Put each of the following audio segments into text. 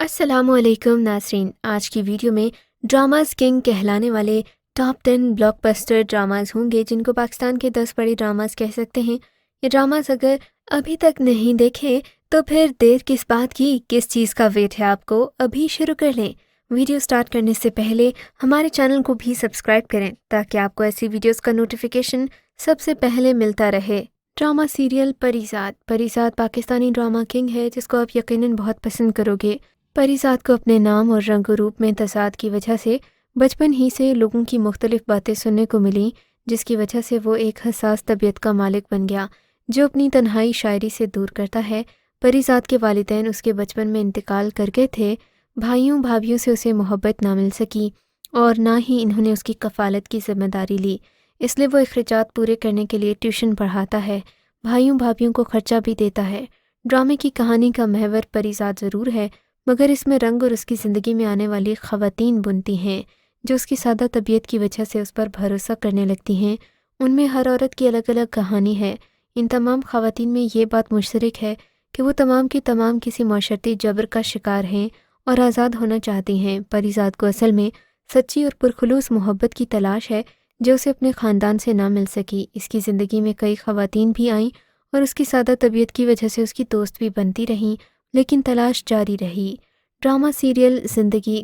السلام علیکم ناظرین، آج کی ویڈیو میں ڈراماز کنگ کہلانے والے ٹاپ 10 بلاک بسٹر ڈراماز ہوں گے جن کو پاکستان کے 10 بڑے ڈراماز کہہ سکتے ہیں۔ یہ ڈراماز اگر ابھی تک نہیں دیکھے تو پھر دیر کس بات کی، کس چیز کا ویٹ ہے آپ کو، ابھی شروع کر لیں۔ ویڈیو سٹارٹ کرنے سے پہلے ہمارے چینل کو بھی سبسکرائب کریں تاکہ آپ کو ایسی ویڈیوز کا نوٹیفیکیشن سب سے پہلے ملتا رہے۔ Drama serial Parizaad Pakistani drama king ہے جس کو آپ یقیناً بہت پسند کرو گے۔ پریزاد کو اپنے نام اور رنگ و روپ میں تضاد کی وجہ سے بچپن ہی سے لوگوں کی مختلف باتیں سننے کو ملیں، جس کی وجہ سے وہ ایک حساس طبیعت کا مالک بن گیا جو اپنی تنہائی شاعری سے دور کرتا ہے۔ پریزاد کے والدین اس کے بچپن میں انتقال کر گئے تھے، بھائیوں بھابھیوں سے اسے محبت نہ مل سکی اور نہ ہی انہوں نے اس کی کفالت کی ذمہ داری لی، اس لیے وہ اخراجات پورے کرنے کے لیے ٹیوشن پڑھاتا ہے، بھائیوں بھابھیوں کو خرچہ بھی دیتا ہے۔ ڈرامے کی کہانی کا محور پریزاد ضرور ہے، مگر اس میں رنگ اور اس کی زندگی میں آنے والی خواتین بنتی ہیں جو اس کی سادہ طبیعت کی وجہ سے اس پر بھروسہ کرنے لگتی ہیں۔ ان میں ہر عورت کی الگ الگ کہانی ہے۔ ان تمام خواتین میں یہ بات مشترک ہے کہ وہ تمام کی تمام کسی معاشرتی جبر کا شکار ہیں اور آزاد ہونا چاہتی ہیں۔ پریزاد کو اصل میں سچی اور پرخلوص محبت کی تلاش ہے جو اسے اپنے خاندان سے نہ مل سکی۔ اس کی زندگی میں کئی خواتین بھی آئیں اور اس کی سادہ طبیعت کی وجہ سے اس کی دوست بھی بنتی رہیں، لیکن تلاش جاری رہی۔ ڈرامہ سیریل زندگی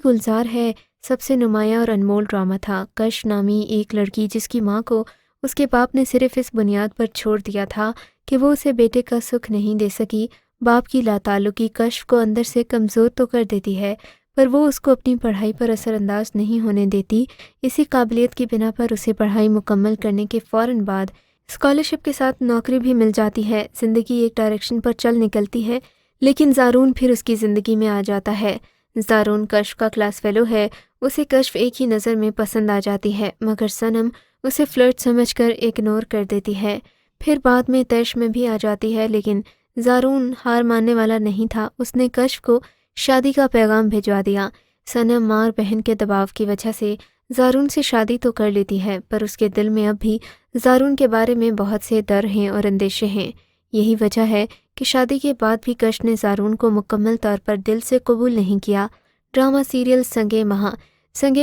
گلزار ہے سب سے نمایاں اور انمول ڈرامہ تھا۔ کش نامی ایک لڑکی جس کی ماں کو اس کے باپ نے صرف اس بنیاد پر چھوڑ دیا تھا کہ وہ اسے بیٹے کا سکھ نہیں دے سکی۔ باپ کی لاتعلقی کش کو اندر سے کمزور تو کر دیتی ہے، پر وہ اس کو اپنی پڑھائی پر اثر انداز نہیں ہونے دیتی۔ اسی قابلیت کی بنا پر اسے پڑھائی مکمل کرنے کے فوراً بعد اسکالرشپ کے ساتھ نوکری بھی مل جاتی ہے۔ زندگی ایک ڈائریکشن پر چل نکلتی ہے، لیکن زارون پھر اس کی زندگی میں آ جاتا ہے۔ زارون کشف کا کلاس فیلو ہے، اسے کشف ایک ہی نظر میں پسند آ جاتی ہے، مگر صنم اسے فلرٹ سمجھ کر اگنور کر دیتی ہے۔ پھر بعد میں طیش میں بھی آ جاتی ہے، لیکن زارون ہار ماننے والا نہیں تھا، اس نے کشف کو شادی کا پیغام بھجوا دیا۔ صنم ماں اور بہن کے دباؤ کی وجہ سے زارون سے شادی تو کر لیتی ہے، پر اس کے دل میں اب بھی زارون کے بارے میں بہت سے ڈر ہیں اور اندیشے ہیں۔ یہی وجہ ہے کہ شادی کے بعد بھی کش نے زارون کو مکمل طور پر دل سے قبول نہیں کیا۔ ڈرامہ سیریل سنگ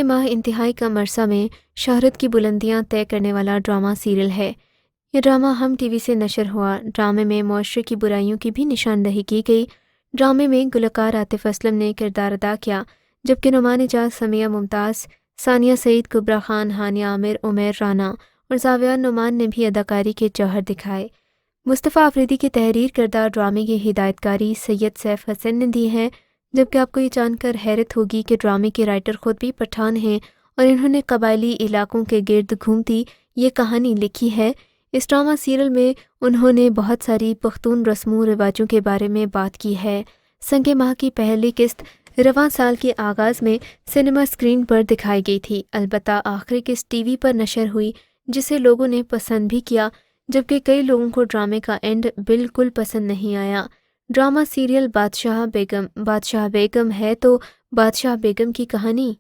ماہ انتہائی کم عرصہ میں شہرت کی بلندیاں طے کرنے والا ڈرامہ سیریل ہے۔ یہ ڈرامہ ہم ٹی وی سے نشر ہوا۔ ڈرامے میں معاشرے کی برائیوں کی بھی نشاندہی کی گئی۔ ڈرامے میں گلوکار عاطف اسلم نے کردار ادا کیا، جبکہ نعمان اعجاز، سمیہ ممتاز، ثانیہ سعید، کبرا خان، ہانیہ عامر، عمیر رانا اور زاویان نعمان نے بھی اداکاری کے جوہر دکھائے۔ مصطفیٰ آفریدی کی تحریر کردہ ڈرامے کی ہدایت کاری سید سیف حسن نے دی ہے، جبکہ آپ کو یہ جان کر حیرت ہوگی کہ ڈرامے کے رائٹر خود بھی پٹھان ہیں اور انہوں نے قبائلی علاقوں کے گرد گھومتی یہ کہانی لکھی ہے۔ اس ڈرامہ سیریل میں انہوں نے بہت ساری پختون رسم و رواجوں کے بارے میں بات کی ہے۔ سنگ ماہ کی پہلی قسط رواں سال کے آغاز میں سنیما اسکرین پر دکھائی گئی تھی، البتہ آخری قسط ٹی وی پر نشر ہوئی جسے لوگوں نے پسند بھی کیا، جبکہ کئی لوگوں کو ڈرامے کا اینڈ بالکل پسند نہیں آیا۔ ڈرامہ سیریل بادشاہ بیگم ہے تو بادشاہ بیگم کی کہانی،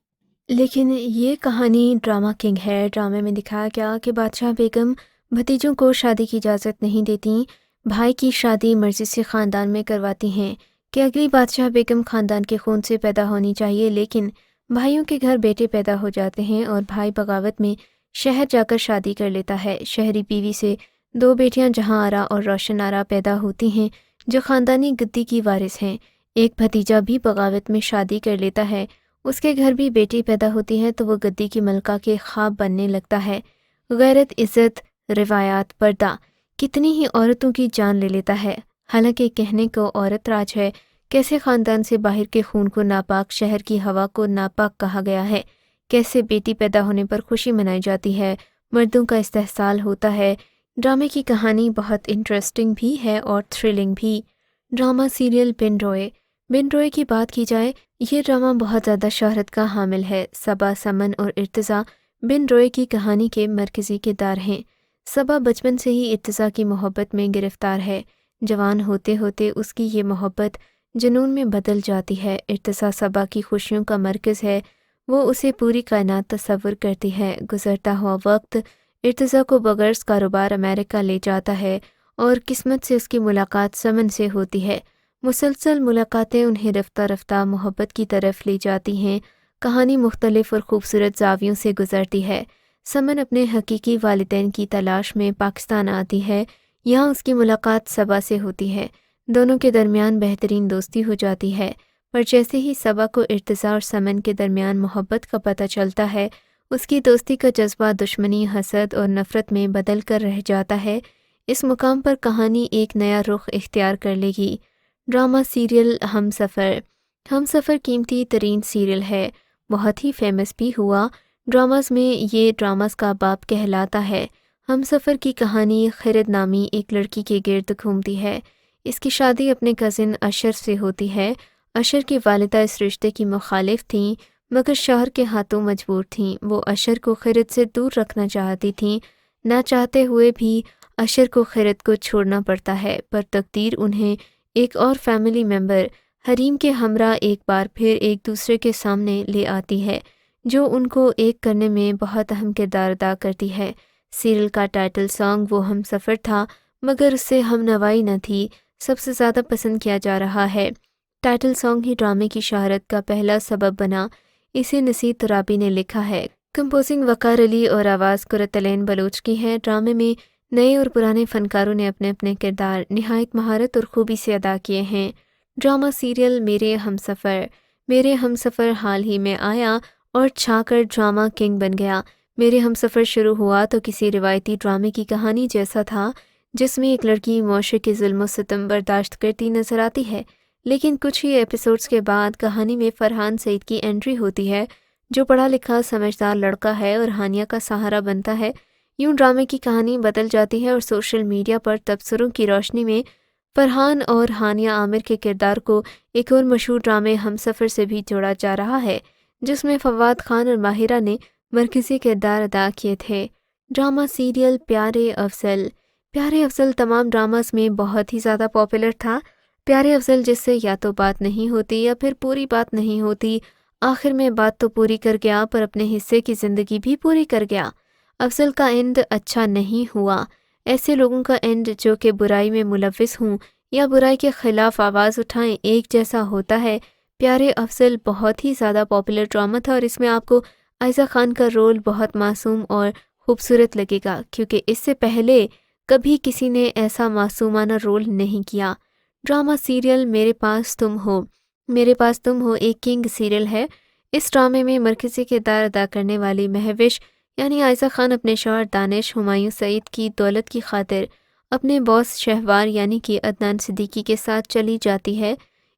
لیکن یہ کہانی ڈرامہ کنگ ہے۔ ڈرامے میں دکھایا گیا کہ بادشاہ بیگم بھتیجوں کو شادی کی اجازت نہیں دیتی، بھائی کی شادی مرضی سے خاندان میں کرواتی ہیں کہ اگلی بادشاہ بیگم خاندان کے خون سے پیدا ہونی چاہیے، لیکن بھائیوں کے گھر بیٹے پیدا ہو جاتے ہیں اور بھائی بغاوت میں شہر جا کر شادی کر لیتا ہے۔ شہری بیوی سے 2 بیٹیاں جہاں آرا اور روشن آرا پیدا ہوتی ہیں جو خاندانی گدی کی وارث ہیں۔ ایک بھتیجا بھی بغاوت میں شادی کر لیتا ہے، اس کے گھر بھی بیٹی پیدا ہوتی ہے تو وہ گدی کی ملکہ کے خواب بننے لگتا ہے۔ غیرت، عزت، روایات، پردہ کتنی ہی عورتوں کی جان لے لیتا ہے، حالانکہ کہنے کو عورت راج ہے۔ کیسے خاندان سے باہر کے خون کو ناپاک، شہر کی ہوا کو ناپاک کہا گیا ہے، کیسے بیٹی پیدا ہونے پر خوشی منائی جاتی ہے، مردوں کا استحصال ہوتا ہے۔ ڈرامے کی کہانی بہت انٹرسٹنگ بھی ہے اور تھرلنگ بھی۔ ڈرامہ سیریل بن روئے کی بات کی جائے، یہ ڈرامہ بہت زیادہ شہرت کا حامل ہے۔ صبا، سمن اور ارتضیٰ بن روئے کی کہانی کے مرکزی کردار ہیں۔ صبا بچپن سے ہی ارتضیٰ کی محبت میں گرفتار ہے، جوان ہوتے ہوتے اس کی یہ محبت جنون میں بدل جاتی ہے۔ ارتضیٰ صبا کی خوشیوں کا مرکز ہے، وہ اسے پوری کائنات تصور کرتی ہے۔ گزرتا ہوا وقت ارتضیٰ کو بغرض کاروبار امریکہ لے جاتا ہے اور قسمت سے اس کی ملاقات سمن سے ہوتی ہے۔ مسلسل ملاقاتیں انہیں رفتہ رفتہ محبت کی طرف لے جاتی ہیں۔ کہانی مختلف اور خوبصورت زاویوں سے گزرتی ہے۔ سمن اپنے حقیقی والدین کی تلاش میں پاکستان آتی ہے۔ یہاں اس کی ملاقات صبا سے ہوتی ہے۔ دونوں کے درمیان بہترین دوستی ہو جاتی ہے، پر جیسے ہی صبا کو ارتضیٰ اور سمن کے درمیان محبت کا پتہ چلتا ہے، اس کی دوستی کا جذبہ دشمنی، حسد اور نفرت میں بدل کر رہ جاتا ہے۔ اس مقام پر کہانی ایک نیا رخ اختیار کر لے گی۔ ڈرامہ سیریل ہم سفر۔ ہم سفر قیمتی ترین سیریل ہے، بہت ہی فیمس بھی ہوا۔ ڈراماز میں یہ ڈراماز کا باپ کہلاتا ہے۔ ہم سفر کی کہانی خرد نامی ایک لڑکی کے گرد گھومتی ہے۔ اس کی شادی اپنے کزن اشر سے ہوتی ہے۔ اشر کی والدہ اس رشتے کی مخالف تھیں، مگر شوہر کے ہاتھوں مجبور تھیں۔ وہ اشر کو خرد سے دور رکھنا چاہتی تھیں۔ نہ چاہتے ہوئے بھی اشر کو خرد کو چھوڑنا پڑتا ہے، پر تقدیر انہیں ایک اور فیملی ممبر حریم کے ہمراہ ایک بار پھر ایک دوسرے کے سامنے لے آتی ہے، جو ان کو ایک کرنے میں بہت اہم کردار ادا کرتی ہے۔ سیریل کا ٹائٹل سانگ وہ ہم سفر تھا، مگر اس سے ہم نوائی نہ تھی، سب سے زیادہ پسند کیا جا رہا ہے۔ ٹائٹل سانگ ہی ڈرامے کی شہرت کا پہلا سبب بنا۔ اسے نصیر ترابی نے لکھا ہے۔ کمپوزنگ وقار علی اور آواز قرۃ العین بلوچ کی ہے۔ ڈرامے میں نئے اور پرانے فنکاروں نے اپنے اپنے کردار نہایت مہارت اور خوبی سے ادا کیے ہیں۔ ڈرامہ سیریل میرے ہم سفر۔ میرے ہم سفر حال ہی میں آیا اور چھا کر ڈرامہ کنگ بن گیا۔ میرے ہم سفر شروع ہوا تو کسی روایتی ڈرامے کی کہانی جیسا تھا، جس میں ایک لڑکی معاشرے کے ظلم و ستم برداشت کرتی نظر آتی ہے، لیکن کچھ ہی ایپیسوڈز کے بعد کہانی میں فرحان سعید کی انٹری ہوتی ہے، جو پڑھا لکھا سمجھدار لڑکا ہے اور ہانیہ کا سہارا بنتا ہے۔ یوں ڈرامے کی کہانی بدل جاتی ہے اور سوشل میڈیا پر تبصروں کی روشنی میں فرحان اور ہانیہ عامر کے کردار کو ایک اور مشہور ڈرامے ہم سفر سے بھی جوڑا جا رہا ہے، جس میں فواد خان اور ماہرہ نے مرکزی کردار ادا کیے تھے۔ ڈرامہ سیریل پیارے افضل۔ پیارے افضل تمام ڈراماز میں بہت ہی زیادہ پاپولر تھا۔ پیارے افضل جس سے یا تو بات نہیں ہوتی یا پھر پوری بات نہیں ہوتی، آخر میں بات تو پوری کر گیا پر اپنے حصے کی زندگی بھی پوری کر گیا۔ افضل کا اینڈ اچھا نہیں ہوا۔ ایسے لوگوں کا اینڈ جو کہ برائی میں ملوث ہوں یا برائی کے خلاف آواز اٹھائیں ایک جیسا ہوتا ہے۔ پیارے افضل بہت ہی زیادہ پاپولر ڈرامہ تھا اور اس میں آپ کو عائزہ خان کا رول بہت معصوم اور خوبصورت لگے گا، کیونکہ اس سے پہلے کبھی کسی نے ایسا معصومانہ رول نہیں کیا۔ ڈرامہ سیریل میرے پاس تم ہو۔ میرے پاس تم ہو ایک کنگ سیریل ہے۔ اس ڈرامے میں مرکزی کردار ادا کرنے والی مہوش یعنی عائزہ خان اپنے شوہر دانش ہمایوں سعید کی دولت کی خاطر اپنے باس شہوار یعنی کہ عدنان صدیقی کے ساتھ چلی جاتی ہے۔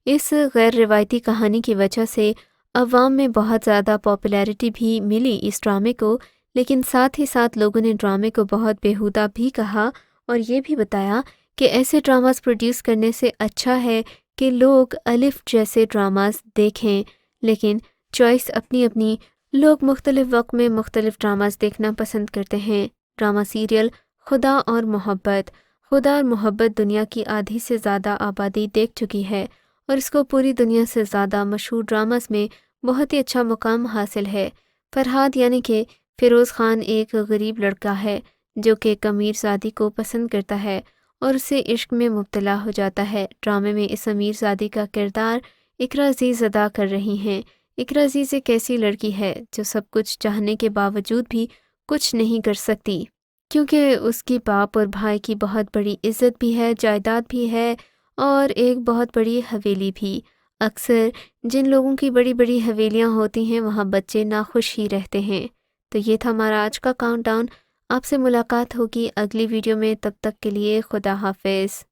اس غیر روایتی کہانی کی وجہ سے عوام میں بہت زیادہ پاپولیرٹی بھی ملی اس ڈرامے کو، لیکن ساتھ ہی ساتھ لوگوں نے ڈرامے کو بہت بیہودہ بھی کہا اور یہ بھی بتایا کہ ایسے ڈراماز پروڈیوس کرنے سے اچھا ہے کہ لوگ الف جیسے ڈراماز دیکھیں، لیکن چوائس اپنی اپنی، لوگ مختلف وقت میں مختلف ڈراماز دیکھنا پسند کرتے ہیں۔ ڈرامہ سیریل خدا اور محبت۔ خدا اور محبت دنیا کی آدھی سے زیادہ آبادی دیکھ چکی ہے اور اس کو پوری دنیا سے زیادہ مشہور ڈراماز میں بہت ہی اچھا مقام حاصل ہے۔ فرحاد یعنی کہ فیروز خان ایک غریب لڑکا ہے جو کہ امیر زادی کو پسند کرتا ہے اور اسے عشق میں مبتلا ہو جاتا ہے۔ ڈرامے میں اس امیر زادی کا کردار اقرا عزیز ادا کر رہی ہیں۔ اقرا عزیز ایک ایسی لڑکی ہے جو سب کچھ چاہنے کے باوجود بھی کچھ نہیں کر سکتی، کیونکہ اس کی باپ اور بھائی کی بہت بڑی عزت بھی ہے، جائیداد بھی ہے اور ایک بہت بڑی حویلی بھی۔ اکثر جن لوگوں کی بڑی بڑی حویلیاں ہوتی ہیں وہاں بچے ناخوش ہی رہتے ہیں۔ تو یہ تھا ہمارا آج کا کاؤنٹ ڈاؤن۔ آپ سے ملاقات ہوگی اگلی ویڈیو میں، تب تک کے لیے خدا حافظ۔